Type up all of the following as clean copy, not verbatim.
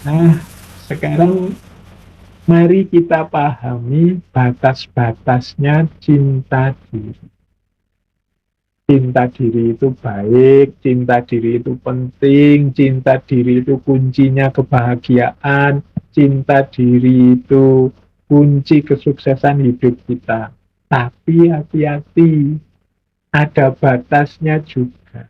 Nah, sekarang mari kita pahami batas-batasnya cinta diri. Cinta diri itu baik, cinta diri itu penting, cinta diri itu kuncinya kebahagiaan, cinta diri itu kunci kesuksesan hidup kita. Tapi hati-hati, ada batasnya juga.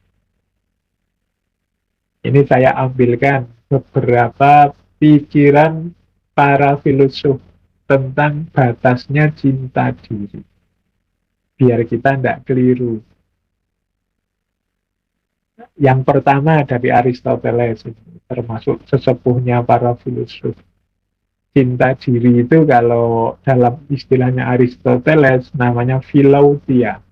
Ini saya ambilkan beberapa pikiran para filosof tentang batasnya cinta diri. Biar kita tidak keliru. Yang pertama dari Aristoteles, termasuk sesepuhnya para filosof. Cinta diri itu kalau dalam istilahnya Aristoteles namanya philautia.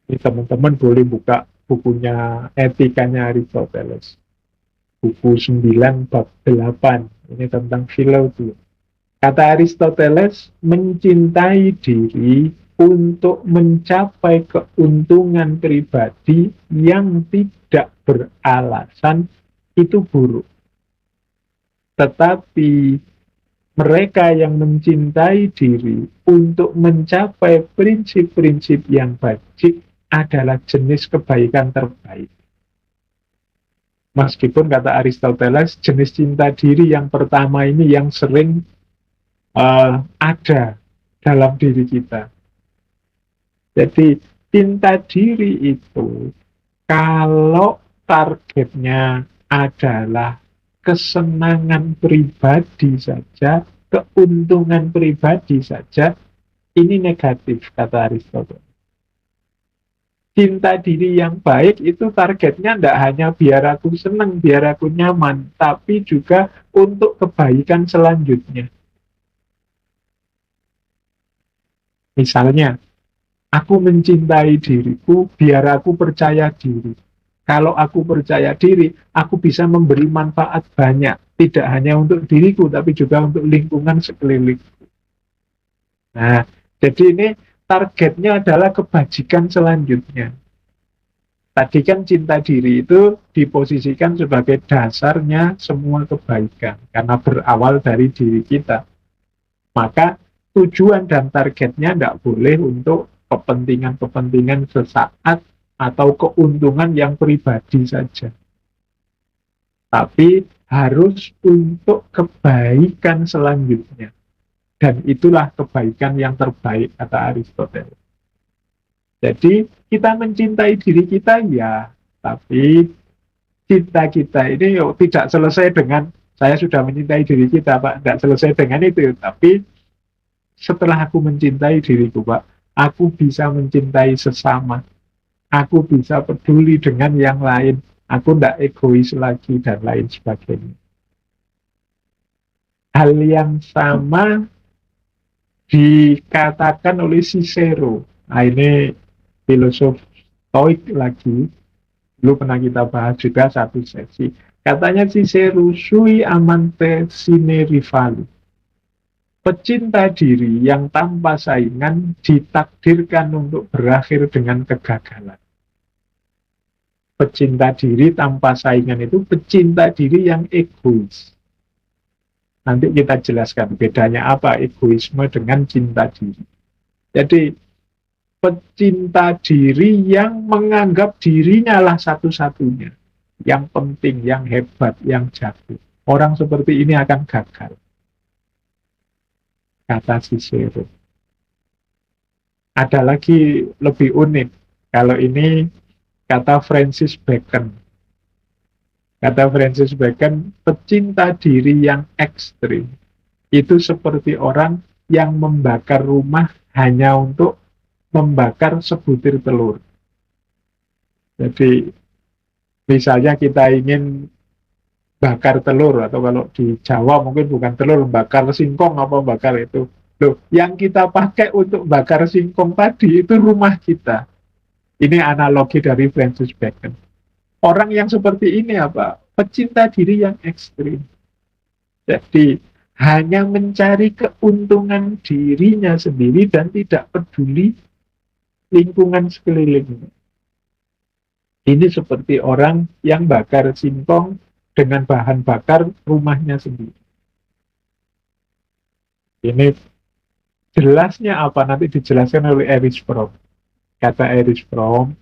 Ini teman-teman boleh buka bukunya Etikanya Aristoteles. Buku 9 bab 8. Ini tentang philautia. Kata Aristoteles, mencintai diri untuk mencapai keuntungan pribadi yang tidak beralasan itu buruk. Tetapi mereka yang mencintai diri untuk mencapai prinsip-prinsip yang baik adalah jenis kebaikan terbaik. Meskipun kata Aristoteles, jenis cinta diri yang pertama ini yang sering ada dalam diri kita. Jadi cinta diri itu kalau targetnya adalah kesenangan pribadi saja, keuntungan pribadi saja, ini negatif kata Aristoteles. Cinta diri yang baik itu targetnya tidak hanya biar aku senang, biar aku nyaman, tapi juga untuk kebaikan selanjutnya. Misalnya, aku mencintai diriku biar aku percaya diri. Kalau aku percaya diri, aku bisa memberi manfaat banyak. Tidak hanya untuk diriku, tapi juga untuk lingkungan sekeliling. Nah, jadi ini targetnya adalah kebajikan selanjutnya. Tadi kan cinta diri itu diposisikan sebagai dasarnya semua kebaikan. Karena berawal dari diri kita. Maka tujuan dan targetnya tidak boleh untuk kepentingan-kepentingan sesaat atau keuntungan yang pribadi saja. Tapi harus untuk kebaikan selanjutnya. Dan itulah kebaikan yang terbaik, kata Aristoteles. Jadi kita mencintai diri kita ya, tapi cinta kita ini tidak selesai dengan saya sudah mencintai diri kita, Pak. Tidak selesai dengan itu, tapi setelah aku mencintai diriku, Pak, aku bisa mencintai sesama. Aku bisa peduli dengan yang lain. Aku tidak egois lagi dan lain sebagainya. Hal yang sama dikatakan oleh Cicero. Nah, ini filosof Stoik lagi. Dulu pernah kita bahas juga satu sesi. Katanya Cicero, sui amante sine rivali. Pecinta diri yang tanpa saingan ditakdirkan untuk berakhir dengan kegagalan. Pecinta diri tanpa saingan itu pecinta diri yang egois. Nanti kita jelaskan bedanya apa egoisme dengan cinta diri. Jadi pecinta diri yang menganggap dirinya lah satu-satunya, yang penting, yang hebat, yang jago. Orang seperti ini akan gagal, kata Cicero. Ada lagi lebih unik. Kalau ini kata Francis Bacon. Kata Francis Bacon, pecinta diri yang ekstrim itu seperti orang yang membakar rumah hanya untuk membakar sebutir telur. Jadi misalnya kita ingin bakar telur, atau kalau di Jawa mungkin bukan telur, bakar singkong apa bakar itu. Loh, yang kita pakai untuk bakar singkong tadi itu rumah kita. Ini analogi dari Francis Bacon. Orang yang seperti ini apa? Pecinta diri yang ekstrim. Jadi hanya mencari keuntungan dirinya sendiri dan tidak peduli lingkungan sekelilingnya. Ini seperti orang yang bakar singkong dengan bahan bakar rumahnya sendiri. Ini jelasnya apa nanti dijelaskan oleh Erich Fromm. Kata Erich Fromm,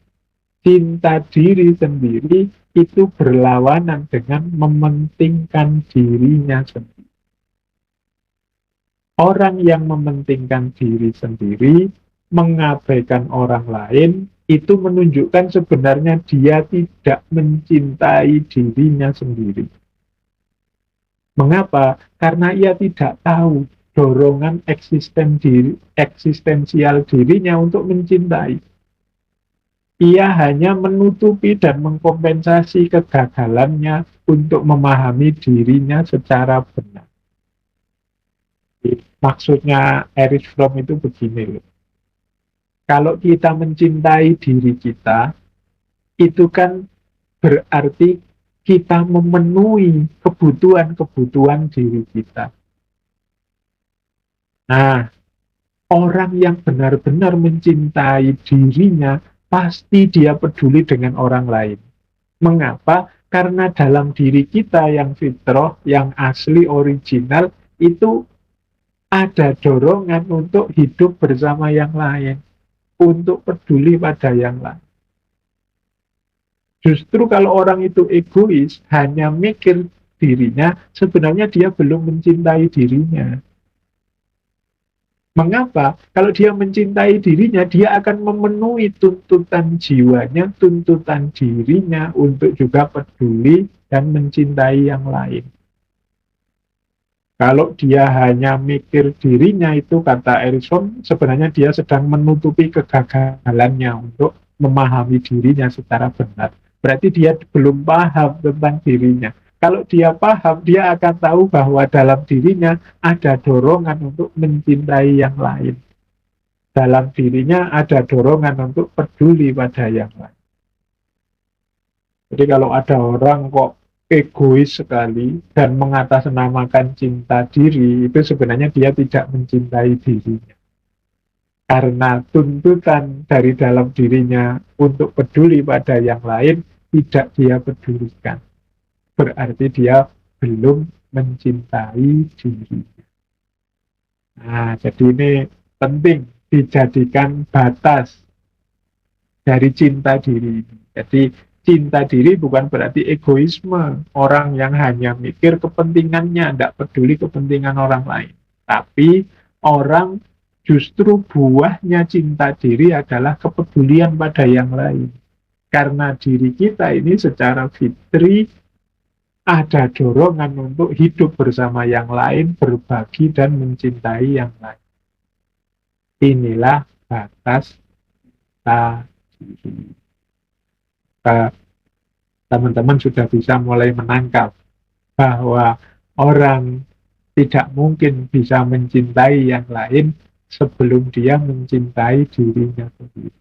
cinta diri sendiri itu berlawanan dengan mementingkan dirinya sendiri. Orang yang mementingkan diri sendiri, mengabaikan orang lain, itu menunjukkan sebenarnya dia tidak mencintai dirinya sendiri. Mengapa? Karena ia tidak tahu dorongan eksistensial dirinya untuk mencintai. Ia hanya menutupi dan mengkompensasi kegagalannya untuk memahami dirinya secara benar. Maksudnya Erich Fromm itu begini loh. Kalau kita mencintai diri kita, itu kan berarti kita memenuhi kebutuhan-kebutuhan diri kita. Nah, orang yang benar-benar mencintai dirinya, pasti dia peduli dengan orang lain. Mengapa? Karena dalam diri kita yang fitrah, yang asli, original, itu ada dorongan untuk hidup bersama yang lain, untuk peduli pada yang lain. Justru kalau orang itu egois, hanya mikir dirinya, sebenarnya dia belum mencintai dirinya. Mengapa? Kalau dia mencintai dirinya, dia akan memenuhi tuntutan jiwanya, tuntutan dirinya untuk juga peduli dan mencintai yang lain. Kalau dia hanya mikir dirinya, itu kata Erikson, sebenarnya dia sedang menutupi kegagalannya untuk memahami dirinya secara benar. Berarti dia belum paham tentang dirinya. Kalau dia paham, dia akan tahu bahwa dalam dirinya ada dorongan untuk mencintai yang lain. Dalam dirinya ada dorongan untuk peduli pada yang lain. Jadi kalau ada orang kok egois sekali dan mengatasnamakan cinta diri, itu sebenarnya dia tidak mencintai dirinya. Karena tuntutan dari dalam dirinya untuk peduli pada yang lain tidak dia pedulikan. Berarti dia belum mencintai diri. Nah, jadi ini penting dijadikan batas dari cinta diri. Jadi cinta diri bukan berarti egoisme, orang yang hanya mikir kepentingannya, tidak peduli kepentingan orang lain. Tapi orang justru buahnya cinta diri adalah kepedulian pada yang lain. Karena diri kita ini secara fitri ada dorongan untuk hidup bersama yang lain, berbagi dan mencintai yang lain. Inilah batas kita diri. Teman-teman sudah bisa mulai menangkap bahwa orang tidak mungkin bisa mencintai yang lain sebelum dia mencintai dirinya sendiri.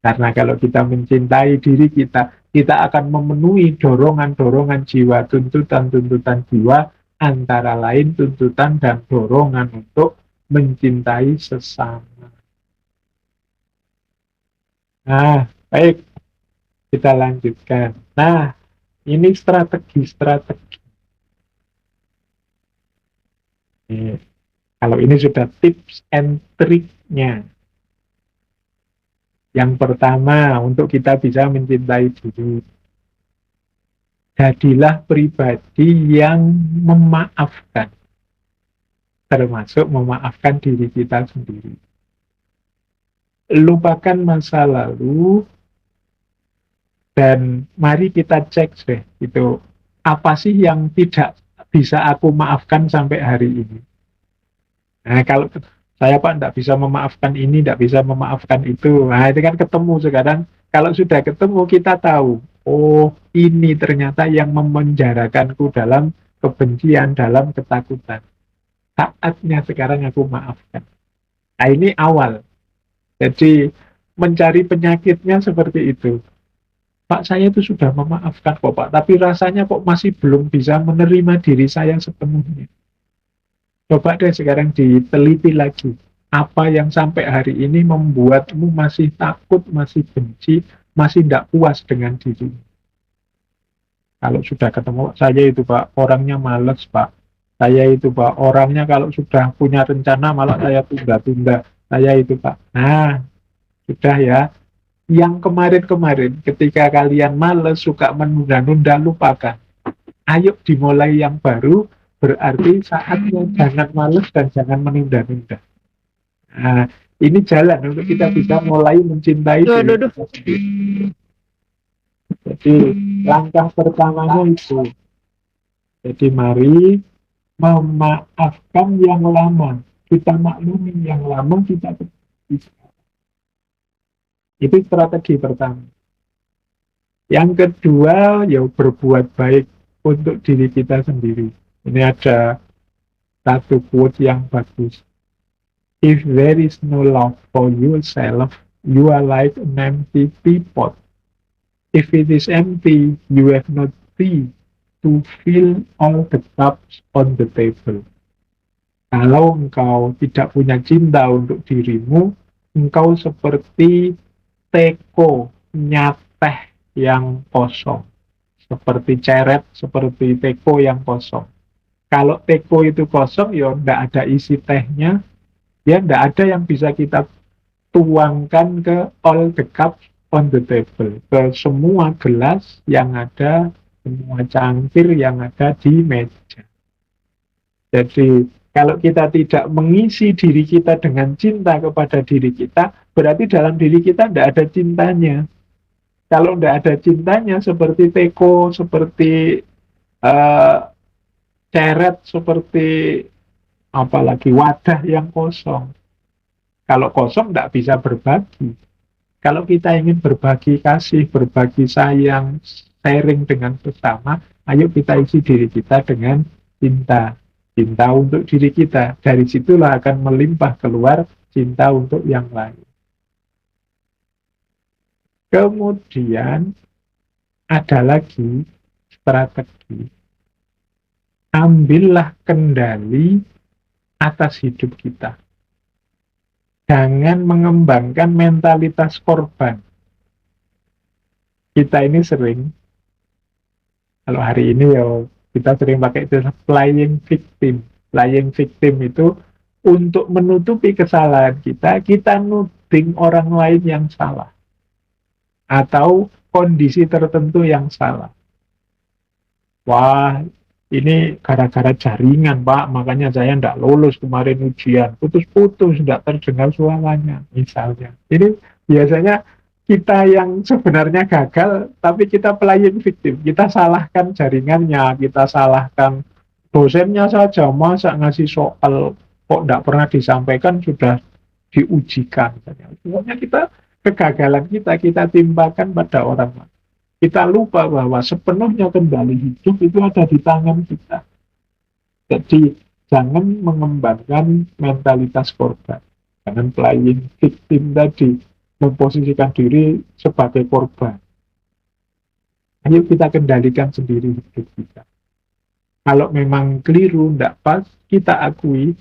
Karena kalau kita mencintai diri kita, kita akan memenuhi dorongan-dorongan jiwa, tuntutan-tuntutan jiwa, antara lain tuntutan dan dorongan untuk mencintai sesama. Nah, baik, kita lanjutkan. Nah, ini strategi-strategi. Kalau ini sudah tips and triknya. Yang pertama, untuk kita bisa mencintai diri, jadilah pribadi yang memaafkan, termasuk memaafkan diri kita sendiri. Lupakan masa lalu, dan mari kita cek deh, itu apa sih yang tidak bisa aku maafkan sampai hari ini. Nah, kalau saya Pak tidak bisa memaafkan ini, tidak bisa memaafkan itu. Nah, itu kan ketemu sekarang. Kalau sudah ketemu, kita tahu, oh ini ternyata yang memenjarakanku dalam kebencian, dalam ketakutan. Saatnya sekarang aku maafkan. Nah, ini awal. Jadi mencari penyakitnya seperti itu. Pak, saya itu sudah memaafkan kok Pak, tapi rasanya kok masih belum bisa menerima diri saya sepenuhnya. Coba deh sekarang diteliti lagi. Apa yang sampai hari ini membuatmu masih takut, masih benci, masih tidak puas dengan diri. Kalau sudah ketemu, saya itu Pak, orangnya males Pak. Saya itu Pak, orangnya kalau sudah punya rencana malah saya tunda-tunda. Saya itu Pak. Nah, sudah ya. Yang kemarin-kemarin ketika kalian males, suka menunda-nunda, lupakan. Ayo dimulai yang baru, berarti saatnya jangan males dan jangan menunda-nunda. Nah, ini jalan untuk kita bisa mulai mencintai Duh, diri duh, duh. kita sendiri. Jadi langkah pertamanya itu. Jadi mari memaafkan yang lama. Kita maklumi yang lama, kita bisa. Itu strategi pertama. Yang kedua, ya berbuat baik untuk diri kita sendiri. Ini ada satu quote yang bagus. If there is no love for yourself, you are like an empty teapot. If it is empty, you have not tea to fill all the cups on the table. Kalau engkau tidak punya cinta untuk dirimu, engkau seperti teko nyateh yang kosong. Seperti ceret, seperti teko yang kosong. Kalau teko itu kosong, ya tidak ada isi tehnya, ya tidak ada yang bisa kita tuangkan ke all the cups on the table, ke semua gelas yang ada, semua cangkir yang ada di meja. Jadi kalau kita tidak mengisi diri kita dengan cinta kepada diri kita, berarti dalam diri kita tidak ada cintanya. Kalau tidak ada cintanya, seperti teko, seperti uh, ceret, seperti apalagi wadah yang kosong. Kalau kosong tidak bisa berbagi. Kalau kita ingin berbagi kasih, berbagi sayang, sharing dengan sesama, ayo kita isi diri kita dengan cinta. Cinta untuk diri kita. Dari situlah akan melimpah keluar cinta untuk yang lain. Kemudian ada lagi strategi. Ambillah kendali atas hidup kita. Jangan mengembangkan mentalitas korban. Kita ini sering, kalau hari ini ya kita sering pakai istilah playing victim. Playing victim itu untuk menutupi kesalahan kita, kita nuding orang lain yang salah. Atau kondisi tertentu yang salah. Wah, ini gara-gara jaringan, Pak, makanya saya tidak lulus kemarin ujian. Putus-putus, tidak terdengar suaranya, misalnya. Ini biasanya kita yang sebenarnya gagal, tapi kita playing victim. Kita salahkan jaringannya, kita salahkan dosennya saja. Masa ngasih soal kok tidak pernah disampaikan, sudah diujikan. Sebenarnya kita, kegagalan kita timpakan pada orang lain. Kita lupa bahwa sepenuhnya kendali hidup itu ada di tangan kita. Jadi jangan mengembangkan mentalitas korban. Jangan playing victim tadi, memposisikan diri sebagai korban. Ayo kita kendalikan sendiri hidup kita. Kalau memang keliru, tidak pas, kita akui,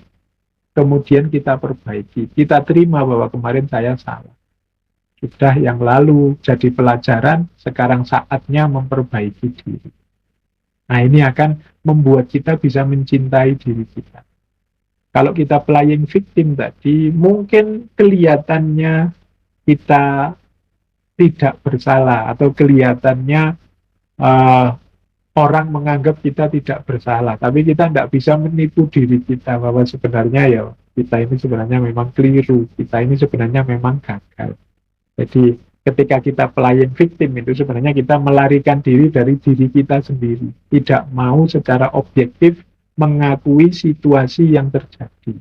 kemudian kita perbaiki. Kita terima bahwa kemarin saya salah. Sudah yang lalu jadi pelajaran, sekarang saatnya memperbaiki diri. Nah, ini akan membuat kita bisa mencintai diri kita. Kalau kita playing victim tadi, mungkin kelihatannya kita tidak bersalah, atau kelihatannya orang menganggap kita tidak bersalah, tapi kita tidak bisa menipu diri kita bahwa sebenarnya ya kita ini sebenarnya memang keliru, kita ini sebenarnya memang gagal. Jadi ketika kita playing victim itu sebenarnya kita melarikan diri dari diri kita sendiri. Tidak mau secara objektif mengakui situasi yang terjadi.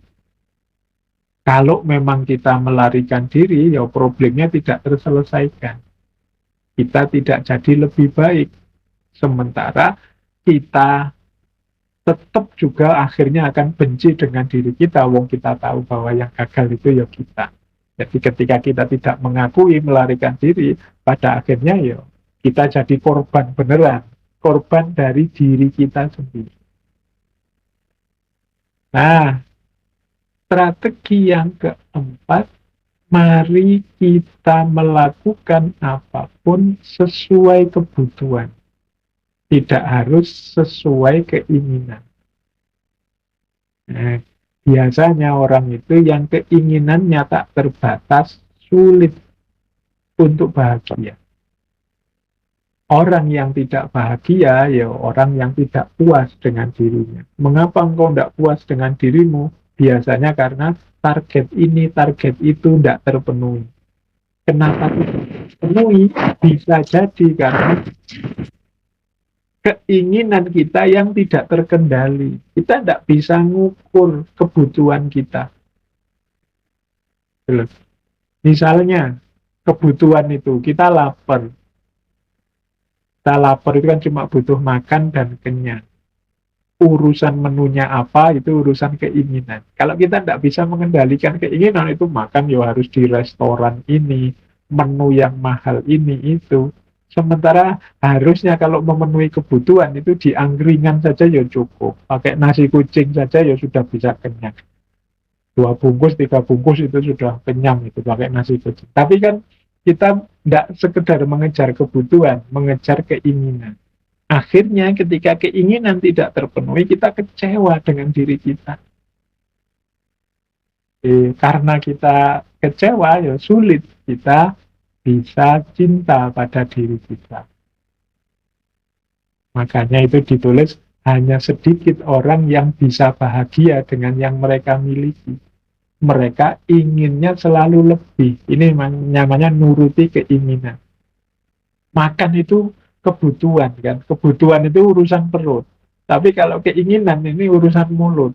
Kalau memang kita melarikan diri, ya problemnya tidak terselesaikan. Kita tidak jadi lebih baik. Sementara kita tetap juga akhirnya akan benci dengan diri kita. Wong kita tahu bahwa yang gagal itu ya kita. Jadi ketika kita tidak mengakui, melarikan diri, pada akhirnya ya kita jadi korban beneran. Korban dari diri kita sendiri. Nah, strategi yang keempat, mari kita melakukan apapun sesuai kebutuhan. tidak harus sesuai keinginan. Nah, biasanya orang itu yang keinginannya tak terbatas, sulit untuk bahagia. Orang yang tidak bahagia, ya orang yang tidak puas dengan dirinya. Mengapa engkau tidak puas dengan dirimu? Biasanya karena target ini, target itu tidak terpenuhi. Kenapa tidak terpenuhi? Bisa jadi karena keinginan kita yang tidak terkendali. Kita tidak bisa ngukur kebutuhan kita. Misalnya, kebutuhan itu, kita lapar. Kita lapar itu kan cuma butuh makan dan kenyang. Urusan menunya apa, itu urusan keinginan. Kalau kita tidak bisa mengendalikan keinginan, itu makan ya harus di restoran ini, menu yang mahal ini, itu. Sementara harusnya kalau memenuhi kebutuhan itu di angkringan saja ya cukup. Pakai nasi kucing saja ya sudah bisa kenyang. 2 bungkus, 3 bungkus itu sudah kenyang itu pakai nasi kucing. Tapi kan kita tidak sekedar mengejar kebutuhan, mengejar keinginan. Akhirnya ketika keinginan tidak terpenuhi, kita kecewa dengan diri kita. Karena kita kecewa, ya sulit kita bisa cinta pada diri kita. Makanya itu ditulis, hanya sedikit orang yang bisa bahagia dengan yang mereka miliki. Mereka inginnya selalu lebih. Ini namanya nuruti keinginan. Makan itu kebutuhan kan. Kebutuhan itu urusan perut. Tapi kalau keinginan ini urusan mulut.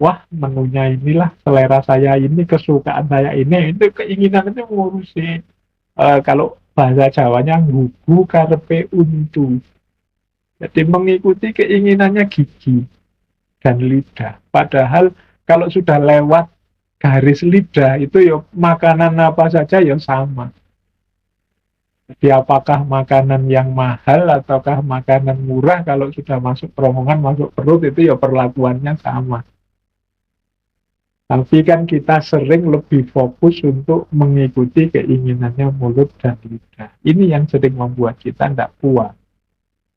Wah, menunya inilah selera saya ini, kesukaan saya ini. Itu keinginan itu ngurusin. Kalau bahasa Jawanya gugu karpe untu. Jadi mengikuti keinginannya gigi dan lidah. Padahal kalau sudah lewat garis lidah itu ya makanan apa saja ya sama. Jadi apakah makanan yang mahal ataukah makanan murah, kalau sudah masuk terowongan, masuk perut, itu ya perlakuannya sama. Tapi kan kita sering lebih fokus untuk mengikuti keinginannya mulut dan lidah. Ini yang sering membuat kita tidak puas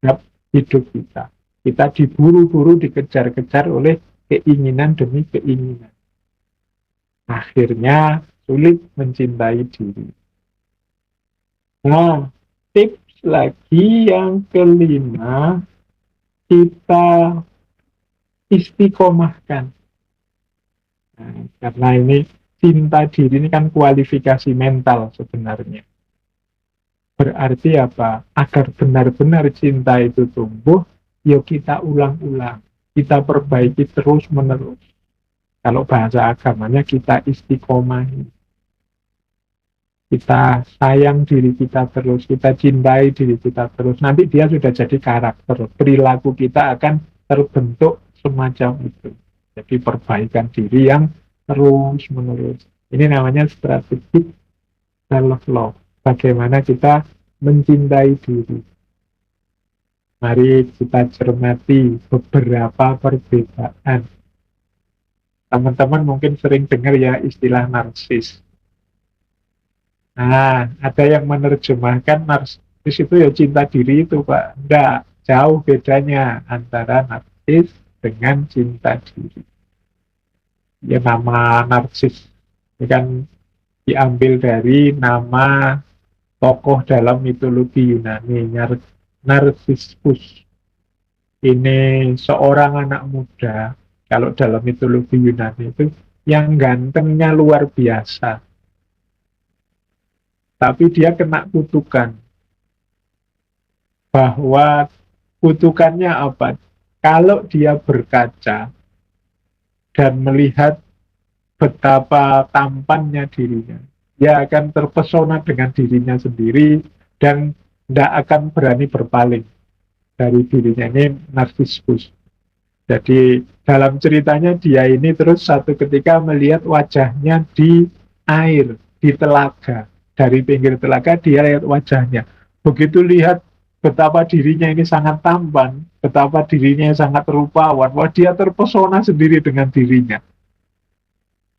terhadap hidup kita. Kita diburu-buru, dikejar-kejar oleh keinginan demi keinginan. Akhirnya sulit mencintai diri. Nah, tips lagi yang kelima, kita istiqomahkan. Nah, karena ini cinta diri ini kan kualifikasi mental sebenarnya. Berarti apa? Agar benar-benar cinta itu tumbuh, yuk kita ulang-ulang. Kita perbaiki terus-menerus. Kalau bahasa agamanya kita istiqomahi. Kita sayang diri kita terus, kita cintai diri kita terus. Nanti dia sudah jadi karakter. Perilaku kita akan terbentuk semacam itu. Jadi perbaikan diri yang terus-menerus. Ini namanya strategi self-love. Bagaimana kita mencintai diri. Mari kita cermati beberapa perbedaan. Teman-teman mungkin sering dengar ya istilah narsis. Nah, ada yang menerjemahkan narsis itu ya cinta diri itu, Pak. Enggak, jauh bedanya antara narsis dengan cinta diri. Ya, nama narsis ini kan diambil dari nama tokoh dalam mitologi Yunani, Narsissus. Ini seorang anak muda, kalau dalam mitologi Yunani itu, yang gantengnya luar biasa. Tapi dia kena kutukan. Bahwa kutukannya apa? Kalau dia berkaca dan melihat betapa tampannya dirinya, dia akan terpesona dengan dirinya sendiri dan tidak akan berani berpaling dari dirinya. Ini Narsissus. Jadi dalam ceritanya dia ini terus satu ketika melihat wajahnya di air, di telaga. Dari pinggir telaga dia lihat wajahnya. Begitu lihat betapa dirinya ini sangat tampan, betapa dirinya sangat rupawan, wah dia terpesona sendiri dengan dirinya.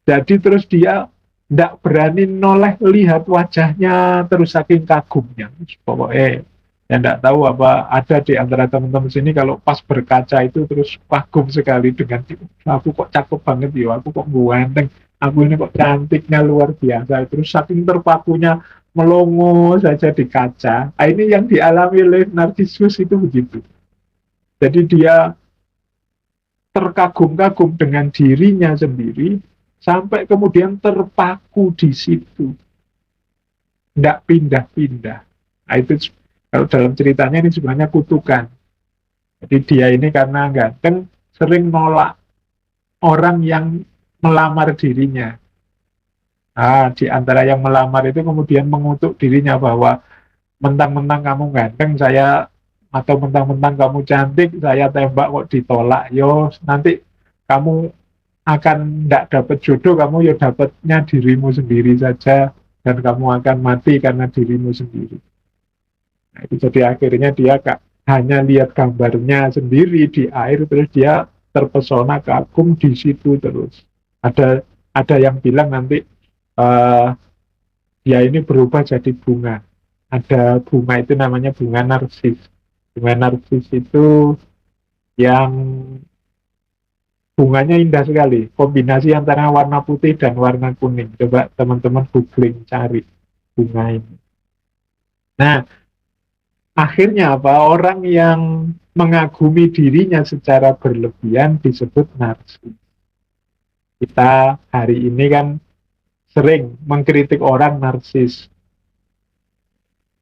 Jadi terus dia tidak berani noleh lihat wajahnya terus saking kagumnya. Pokoknya Ya enggak tahu apa ada di antara teman-teman sini kalau pas berkaca itu terus kagum sekali dengan aku kok cakep banget ya, aku kok ganteng, aku ini kok cantiknya luar biasa. Terus saking terpakunya melongo saja di kaca. Nah, ini yang dialami oleh narsisus itu begitu. Jadi dia terkagum-kagum dengan dirinya sendiri sampai kemudian terpaku di situ, tidak pindah-pindah. Nah, itu kalau dalam ceritanya ini sebenarnya kutukan. Jadi dia ini karena ganteng sering nolak orang yang melamar dirinya. Nah, di antara yang melamar itu kemudian mengutuk dirinya bahwa mentang-mentang kamu ganteng, saya atau mentang-mentang kamu cantik, saya tembak kok ditolak. Yo, nanti kamu akan tidak dapat jodoh, kamu ya dapatnya dirimu sendiri saja, dan kamu akan mati karena dirimu sendiri. Nah, itu jadi akhirnya dia hanya lihat gambarnya sendiri di air, terus dia terpesona kagum di situ terus. Ada yang bilang nanti uh, dia ini berubah jadi bunga. Ada bunga itu namanya bunga narsis. Bunga narsis itu yang bunganya indah sekali. Kombinasi antara warna putih dan warna kuning. Coba teman-teman googling cari bunga ini. Nah, akhirnya apa? Orang yang mengagumi dirinya secara berlebihan disebut narsis. Kita hari ini kan sering mengkritik orang narsis.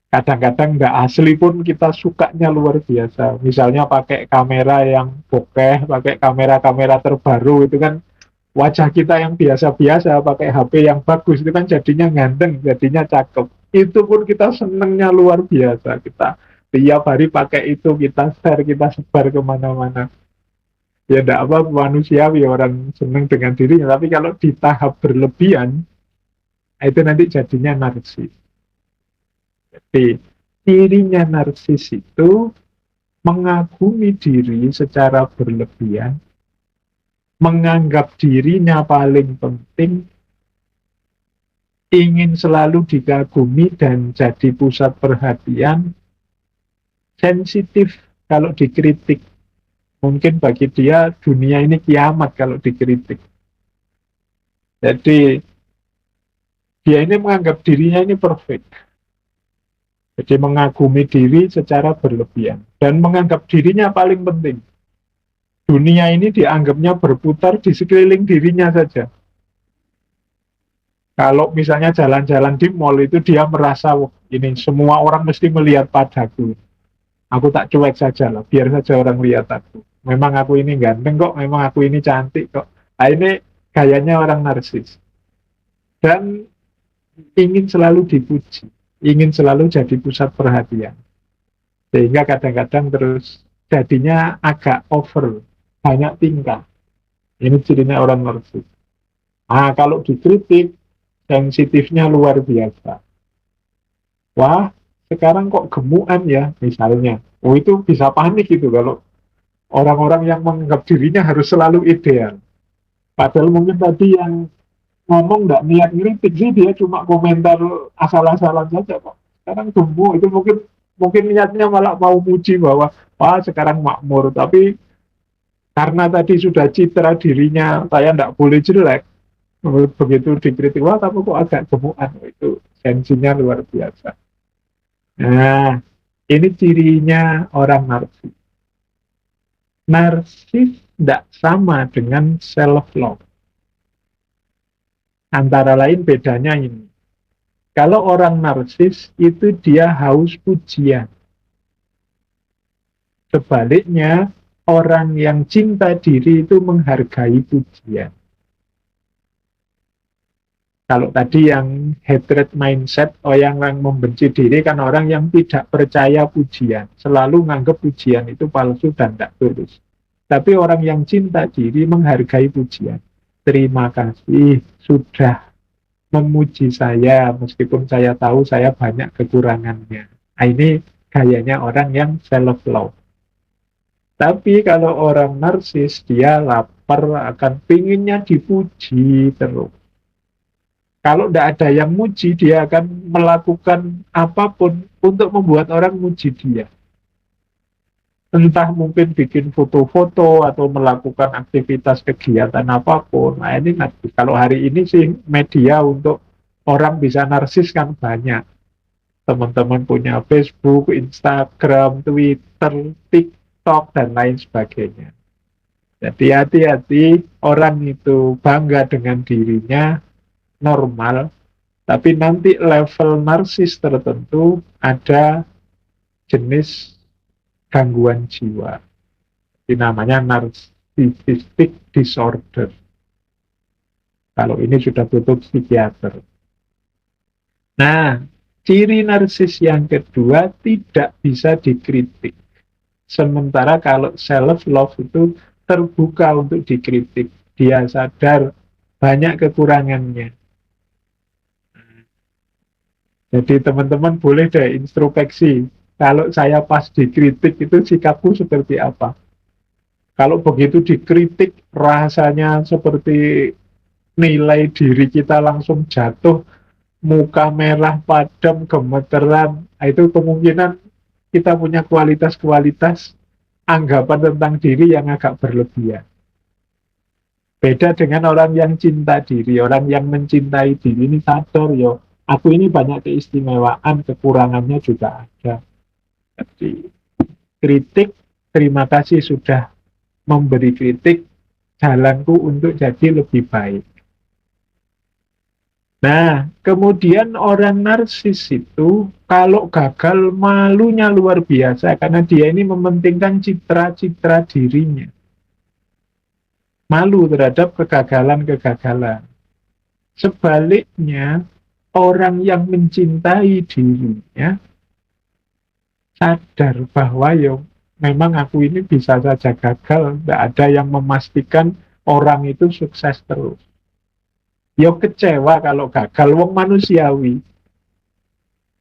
Kadang-kadang nggak asli pun kita sukanya luar biasa. Misalnya pakai kamera yang bokeh, pakai kamera-kamera terbaru itu kan wajah kita yang biasa-biasa pakai HP yang bagus itu kan jadinya ganteng, jadinya cakep. Itu pun kita senengnya luar biasa. Kita tiap hari pakai itu, kita share, kita sebar kemana-mana. Ya enggak apa manusiawi orang seneng dengan dirinya, tapi kalau di tahap berlebihan, itu nanti jadinya narsis. Jadi dirinya narsis itu mengagumi diri secara berlebihan, menganggap dirinya paling penting, ingin selalu dikagumi dan jadi pusat perhatian, sensitif kalau dikritik. Mungkin bagi dia dunia ini kiamat kalau dikritik. Jadi dia ini menganggap dirinya ini perfect. Jadi mengagumi diri secara berlebihan dan menganggap dirinya paling penting. Dunia ini dianggapnya berputar di sekeliling dirinya saja. Kalau misalnya jalan-jalan di mall itu dia merasa ini semua orang mesti melihat padaku. Aku tak cuek saja lah, biar saja orang lihat aku. Memang aku ini ganteng kok, memang aku ini cantik kok. Nah, ini gayanya orang narsis. Dan ingin selalu dipuji, ingin selalu jadi pusat perhatian. Sehingga kadang-kadang terus jadinya agak over, banyak tingkah. Ini cirinya orang narsis. Nah, kalau dikritik, sensitifnya luar biasa. Wah, sekarang kok gemukan ya, misalnya. Oh, itu bisa panik gitu kalau orang-orang yang menganggap dirinya harus selalu ideal. Padahal mungkin tadi yang ngomong nggak niat ngeritik sih, dia cuma komentar asal-asalan saja kok. Sekarang gemuk, itu mungkin mungkin niatnya malah mau muji bahwa, wah sekarang makmur. Tapi karena tadi sudah citra dirinya, saya nggak boleh jelek. Begitu dikritik, wah kamu kok agak gemukan. Itu sensinya luar biasa. Nah, ini cirinya orang narsis. Narsis tidak sama dengan self-love. Antara lain bedanya ini. Kalau orang narsis itu dia haus pujian. Sebaliknya, orang yang cinta diri itu menghargai pujian. Kalau tadi yang hatred mindset, orang yang membenci diri kan orang yang tidak percaya pujian. Selalu menganggap pujian itu palsu dan tidak tulus. Tapi orang yang cinta diri menghargai pujian. Terima kasih sudah memuji saya, meskipun saya tahu saya banyak kekurangannya. Nah, ini gayanya orang yang self-love. Tapi kalau orang narsis, dia lapar akan pinginnya dipuji terus. Kalau tidak ada yang muji, dia akan melakukan apapun untuk membuat orang muji dia. Entah mungkin bikin foto-foto atau melakukan aktivitas kegiatan apapun. Nah ini nanti, kalau hari ini sih media untuk orang bisa narsis kan banyak. Teman-teman punya Facebook, Instagram, Twitter, TikTok, dan lain sebagainya. Jadi hati-hati, orang itu bangga dengan dirinya, normal, tapi nanti level narsis tertentu ada jenis gangguan jiwa. Ini namanya narcissistic disorder. Kalau ini sudah tutup psikiater. Nah, ciri narsis yang kedua tidak bisa dikritik. Sementara kalau self-love itu terbuka untuk dikritik. Dia sadar banyak kekurangannya. Jadi teman-teman boleh deh introspeksi. Kalau saya pas dikritik itu sikapku seperti apa? Kalau begitu dikritik rasanya seperti nilai diri kita langsung jatuh, muka merah, padam, gemeteran. Nah, itu kemungkinan kita punya kualitas-kualitas anggapan tentang diri yang agak berlebihan. Beda dengan orang yang cinta diri, orang yang mencintai diri ini sadar, yo, aku ini banyak keistimewaan, kekurangannya juga ada. Jadi kritik, terima kasih sudah memberi kritik, jalanku untuk jadi lebih baik. Nah, kemudian orang narsis itu kalau gagal malunya luar biasa karena dia ini mementingkan citra-citra dirinya. Malu terhadap kegagalan-kegagalan. Sebaliknya, orang yang mencintai dirinya sadar bahwa yo memang aku ini bisa saja gagal, tidak ada yang memastikan orang itu sukses terus. Yo kecewa kalau gagal, wong manusiawi.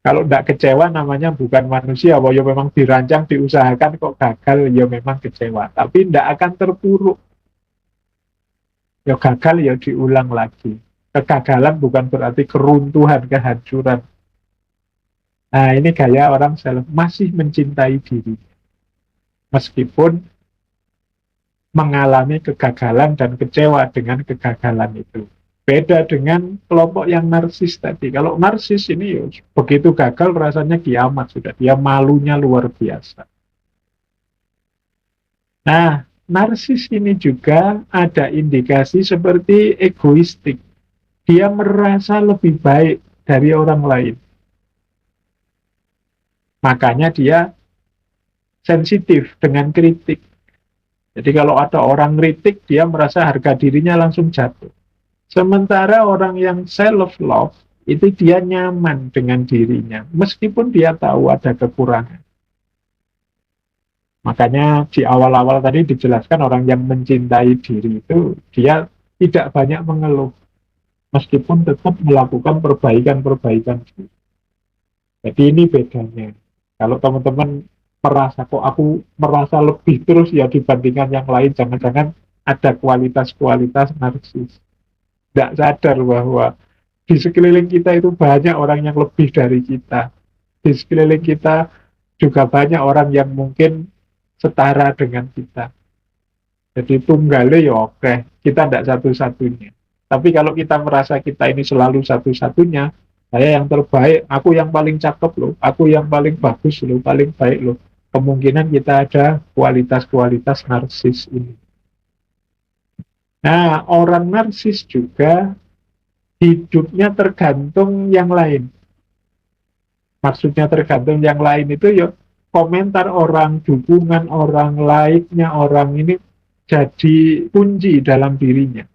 Kalau tidak kecewa namanya bukan manusia, bahwa yo memang dirancang, diusahakan kok gagal, yo memang kecewa. Tapi tidak akan terpuruk. Yo gagal, yo diulang lagi. Kegagalan bukan berarti keruntuhan, kehancuran. Nah ini gaya orang self, masih mencintai diri. Meskipun mengalami kegagalan dan kecewa dengan kegagalan itu. Beda dengan kelompok yang narsis tadi. Kalau narsis ini begitu gagal rasanya kiamat sudah. Dia malunya luar biasa. Nah, narsis ini juga ada indikasi seperti egoistik. Dia merasa lebih baik dari orang lain. Makanya dia sensitif dengan kritik. Jadi kalau ada orang kritik, dia merasa harga dirinya langsung jatuh. Sementara orang yang self-love, itu dia nyaman dengan dirinya. Meskipun dia tahu ada kekurangan. Makanya di awal-awal tadi dijelaskan orang yang mencintai diri itu, dia tidak banyak mengeluh. Meskipun tetap melakukan perbaikan-perbaikan. Jadi ini bedanya. Kalau teman-teman merasa kok aku merasa lebih terus ya dibandingkan yang lain, jangan-jangan ada kualitas-kualitas narsis. Tidak sadar bahwa di sekeliling kita itu banyak orang yang lebih dari kita. Di sekeliling kita juga banyak orang yang mungkin setara dengan kita. Jadi tunggale ya oke, kita tidak satu-satunya. Tapi kalau kita merasa kita ini selalu satu-satunya, saya yang terbaik, aku yang paling cakep loh, aku yang paling bagus loh, paling baik loh. Kemungkinan kita ada kualitas-kualitas narsis ini. Nah, orang narsis juga hidupnya tergantung yang lain. Maksudnya tergantung yang lain itu ya komentar orang, dukungan orang, like-nya orang ini jadi kunci dalam dirinya.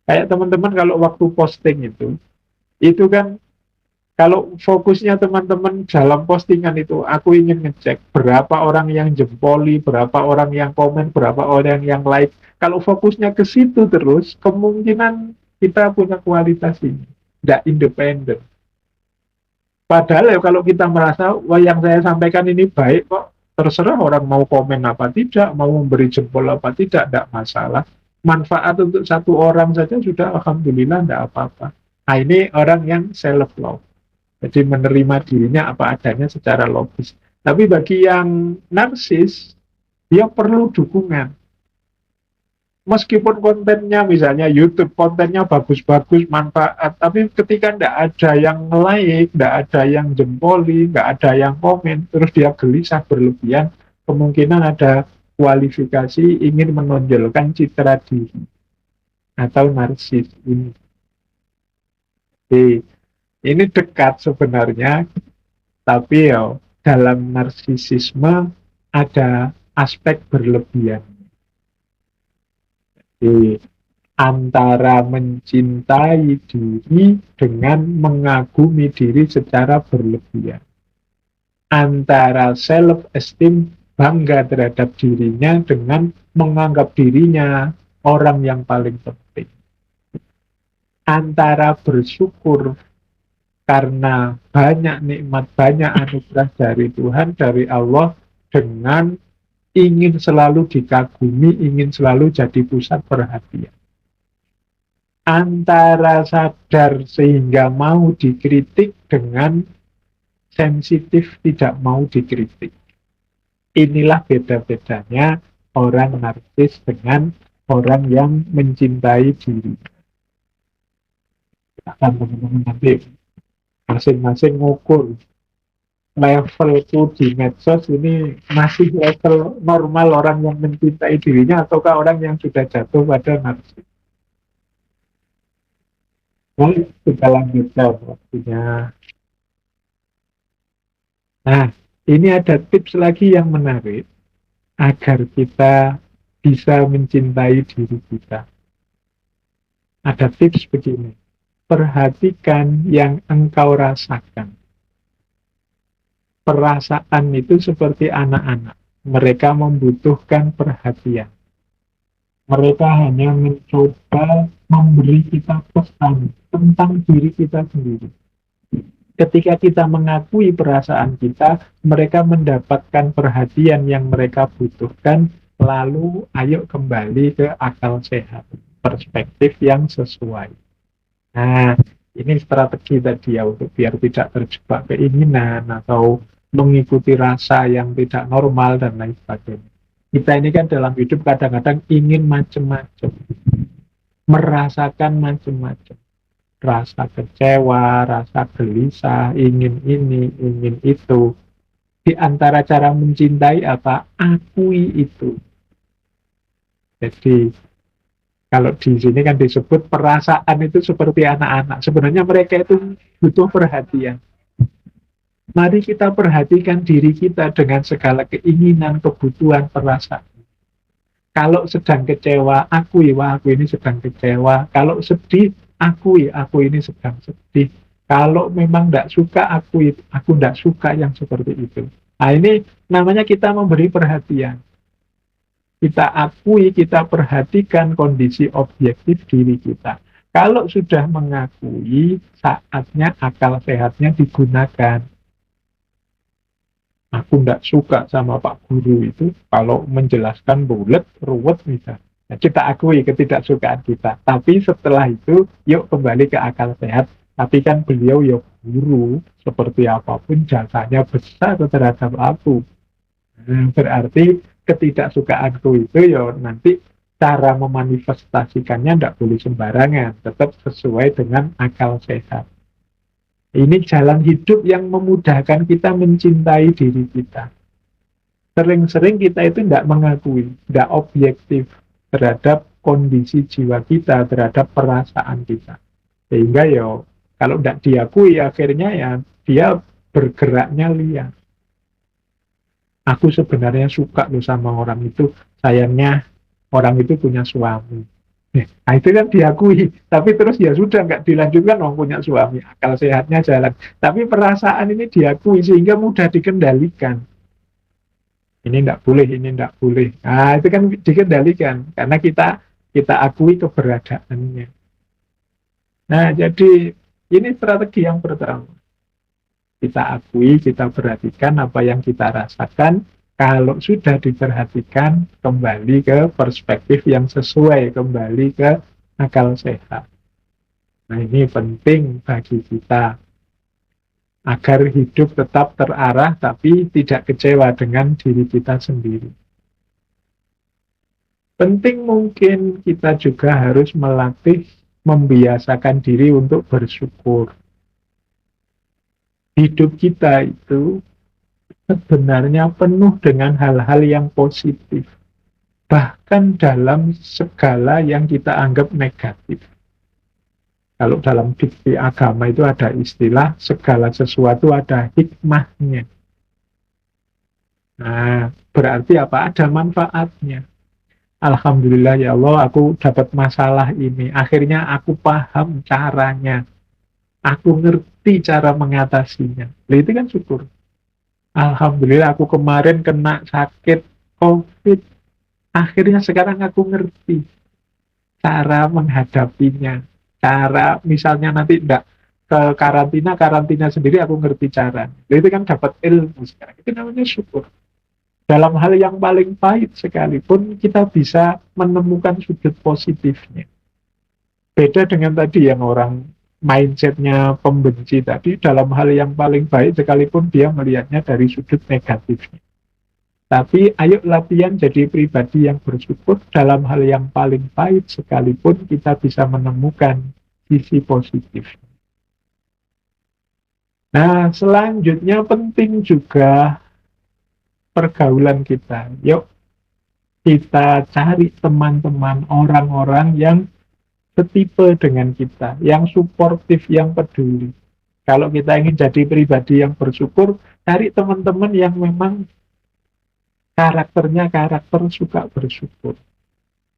Kayak teman-teman kalau waktu posting itu kan kalau fokusnya teman-teman dalam postingan itu, aku ingin ngecek berapa orang yang jempoli, berapa orang yang komen, berapa orang yang like. Kalau fokusnya ke situ terus, kemungkinan kita punya kualitas ini, tidak independen. Padahal ya kalau kita merasa, wah yang saya sampaikan ini baik kok, terserah orang mau komen apa tidak, mau memberi jempol apa tidak masalah. manfaat untuk satu orang saja sudah alhamdulillah tidak apa-apa. Nah, ini orang yang self love. Jadi menerima dirinya apa adanya secara logis. Tapi bagi yang narsis, dia perlu dukungan. Meskipun kontennya misalnya YouTube, kontennya bagus-bagus, manfaat, tapi ketika tidak ada yang like, tidak ada yang jempoli, tidak ada yang komen, terus dia gelisah berlebihan, kemungkinan ada kualifikasi ingin menonjolkan citra diri atau narsis ini. Jadi, ini dekat sebenarnya, tapi ya dalam narsisisme ada aspek berlebihan. Jadi, antara mencintai diri dengan mengagumi diri secara berlebihan. Antara self-esteem, bangga terhadap dirinya dengan menganggap dirinya orang yang paling penting. Antara bersyukur karena banyak nikmat, banyak anugerah dari Tuhan, dari Allah, dengan ingin selalu dikagumi, ingin selalu jadi pusat perhatian. Antara sadar sehingga mau dikritik dengan sensitif tidak mau dikritik. Inilah beda-bedanya orang narsis dengan orang yang mencintai diri. Akan teman-teman nanti masing-masing ngukur level itu di medsos ini masih level normal orang yang mencintai dirinya ataukah orang yang sudah jatuh pada narsis. Baik, kita lanjutkan waktunya. Nah, ini ada tips lagi yang menarik agar kita bisa mencintai diri kita. Ada tips begini, perhatikan yang engkau rasakan. Perasaan itu seperti anak-anak, mereka membutuhkan perhatian. Mereka hanya mencoba memberi kita pesan tentang diri kita sendiri. Ketika kita mengakui perasaan kita, mereka mendapatkan perhatian yang mereka butuhkan, lalu ayo kembali ke akal sehat, perspektif yang sesuai. Nah, ini strategi tadi ya, untuk biar tidak terjebak keinginan atau mengikuti rasa yang tidak normal dan lain sebagainya. Kita ini kan dalam hidup kadang-kadang ingin macam-macam, merasakan macam-macam. Rasa kecewa, rasa gelisah, ingin ini, ingin itu. Di antara cara mencintai apa? Akui itu. Jadi, kalau di sini kan disebut perasaan itu seperti anak-anak. Sebenarnya mereka itu butuh perhatian. Mari kita perhatikan diri kita dengan segala keinginan, kebutuhan, perasaan. Kalau sedang kecewa, akui, wah aku ini sedang kecewa. Kalau sedih, akui, aku ini sedang sedih. Kalau memang tidak suka, akui, aku tidak suka yang seperti itu. Nah, ini namanya kita memberi perhatian. Kita akui, kita perhatikan kondisi objektif diri kita. Kalau sudah mengakui, saatnya akal sehatnya digunakan. Aku tidak suka sama Pak Guru itu kalau menjelaskan bulat, ruwet misalnya. Nah, kita akui ketidaksukaan kita. Tapi setelah itu, yuk kembali ke akal sehat. Tapi kan beliau ya guru, seperti apapun jasanya besar terhadap aku. Berarti ketidaksukaanku itu ya nanti cara memanifestasikannya tidak boleh sembarangan. Tetap sesuai dengan akal sehat. Ini jalan hidup yang memudahkan kita mencintai diri kita. Sering-sering kita itu tidak mengakui, tidak objektif terhadap kondisi jiwa kita, terhadap perasaan kita. Sehingga ya, kalau tidak diakui, akhirnya ya dia bergeraknya liar. Aku sebenarnya suka loh sama orang itu, sayangnya orang itu punya suami. Nah itu kan diakui, tapi terus ya sudah nggak dilanjutkan orang punya suami, akal sehatnya jalan. Tapi perasaan ini diakui sehingga mudah dikendalikan. Ini tidak boleh, ini tidak boleh. Nah itu kan dikendalikan karena kita akui keberadaannya. Nah jadi ini strategi yang pertama. Kita akui, kita perhatikan apa yang kita rasakan, Kalau sudah diperhatikan, kembali ke perspektif yang sesuai, kembali ke akal sehat. Nah, ini penting bagi kita agar hidup tetap terarah tapi tidak kecewa dengan diri kita sendiri. Penting mungkin kita juga harus melatih membiasakan diri untuk bersyukur. Hidup kita itu sebenarnya penuh dengan hal-hal yang positif, bahkan dalam segala yang kita anggap negatif. Kalau dalam diksi agama itu ada istilah segala sesuatu ada hikmahnya. Nah, berarti apa? Ada manfaatnya. Alhamdulillah ya Allah, aku dapat masalah ini. Akhirnya aku paham caranya. Aku ngerti cara mengatasinya. Nah, itu kan syukur. Alhamdulillah aku kemarin kena sakit COVID. Akhirnya sekarang aku ngerti cara menghadapinya. Cara misalnya nanti enggak ke karantina sendiri aku ngerti cara. Nah, itu kan dapat ilmu sekarang. Itu namanya syukur. Dalam hal yang paling pahit sekalipun kita bisa menemukan sudut positifnya. Beda dengan tadi yang orang mindsetnya pembenci tadi, dalam hal yang paling baik sekalipun dia melihatnya dari sudut negatifnya. Tapi ayo latihan jadi pribadi yang bersyukur dalam hal yang paling pahit sekalipun kita bisa menemukan sisi positif. Nah, selanjutnya penting juga pergaulan kita. Yuk kita cari teman-teman orang-orang yang setipe dengan kita, yang suportif, yang peduli. Kalau kita ingin jadi pribadi yang bersyukur, cari teman-teman yang memang karakternya karakter suka bersyukur.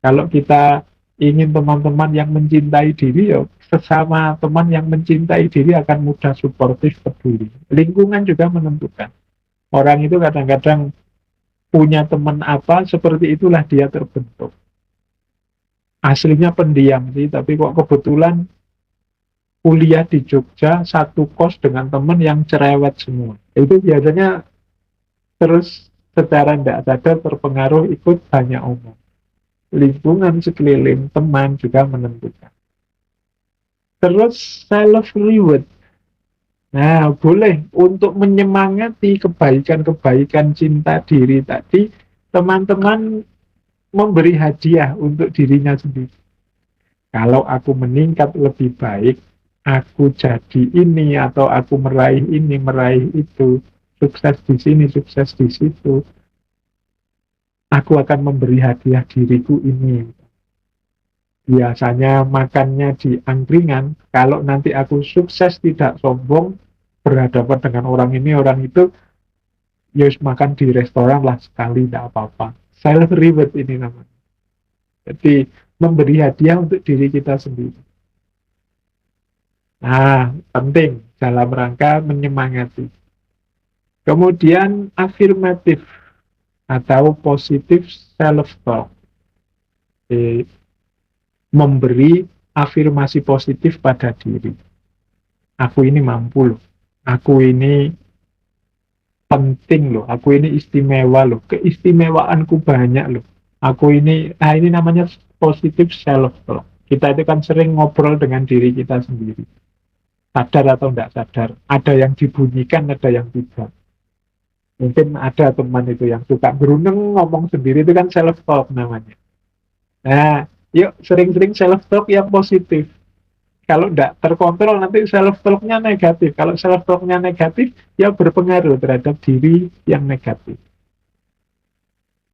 Kalau kita ingin teman-teman yang mencintai diri, ya sesama teman yang mencintai diri akan mudah suportif, peduli. Lingkungan juga menentukan. Orang itu kadang-kadang punya teman apa, seperti itulah dia terbentuk. Aslinya pendiam sih, tapi kok kebetulan kuliah di Jogja, satu kos dengan teman yang cerewet semua. Itu biasanya terus secara tidak sadar terpengaruh ikut banyak omong. Lingkungan sekeliling, teman juga menentukan. Terus self-reward. Nah, boleh untuk menyemangati kebaikan-kebaikan cinta diri tadi, teman-teman memberi hadiah untuk dirinya sendiri. Kalau aku meningkat lebih baik, aku jadi ini atau aku meraih ini, meraih itu, sukses di sini, sukses di situ, aku akan memberi hadiah diriku ini. Biasanya makannya di angkringan, kalau nanti aku sukses tidak sombong, berhadapan dengan orang ini, orang itu, ya makan di restoran lah sekali, tidak apa-apa. Self reward ini namanya. Jadi memberi hadiah untuk diri kita sendiri. Nah, penting dalam rangka menyemangati. Kemudian afirmatif atau positif self-talk. Memberi afirmasi positif pada diri. Aku ini mampu loh. Aku ini penting loh. Aku ini istimewa loh. Keistimewaanku banyak loh. Aku ini, ini namanya positif self-talk. Kita itu kan sering ngobrol dengan diri kita sendiri. Sadar atau tidak sadar. Ada yang dibunyikan, ada yang tidak. Mungkin ada teman itu yang suka berundeng ngomong sendiri, itu kan self-talk namanya. Nah, yuk sering-sering self-talk yang positif. Kalau tidak terkontrol nanti self-talknya negatif. Kalau self-talknya negatif, ya berpengaruh terhadap diri yang negatif.